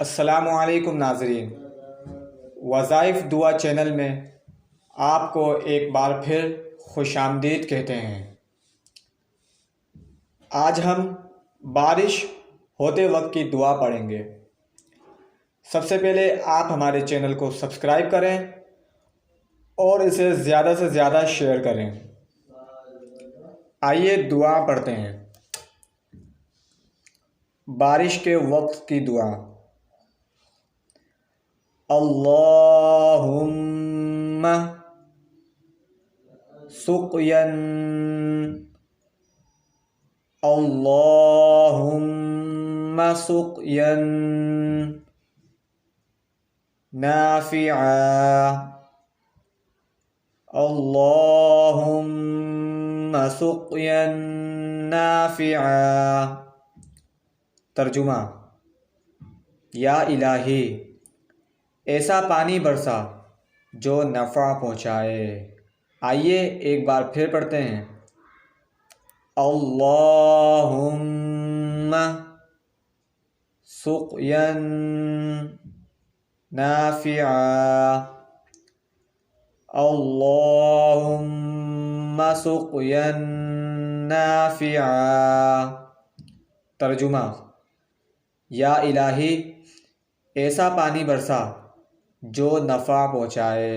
السلام علیکم ناظرین، وظائف دعا چینل میں آپ کو ایک بار پھر خوش آمدید کہتے ہیں۔ آج ہم بارش ہوتے وقت کی دعا پڑھیں گے۔ سب سے پہلے آپ ہمارے چینل کو سبسکرائب کریں اور اسے زیادہ سے زیادہ شیئر کریں۔ آئیے دعا پڑھتے ہیں۔ بارش کے وقت کی دعا۔ اللہم سقیا، اللہم سقیا نافعا، اللہم سقیا نافعا۔ ترجمہ: یا الہی، ایسا پانی برسا جو نفع پہنچائے۔ آئیے ایک بار پھر پڑھتے ہیں۔ اللہم سقیا نافعا، اللہم سقیا نافعا۔ ترجمہ: یا الہی، ایسا پانی برسا جو نفع پہنچائے۔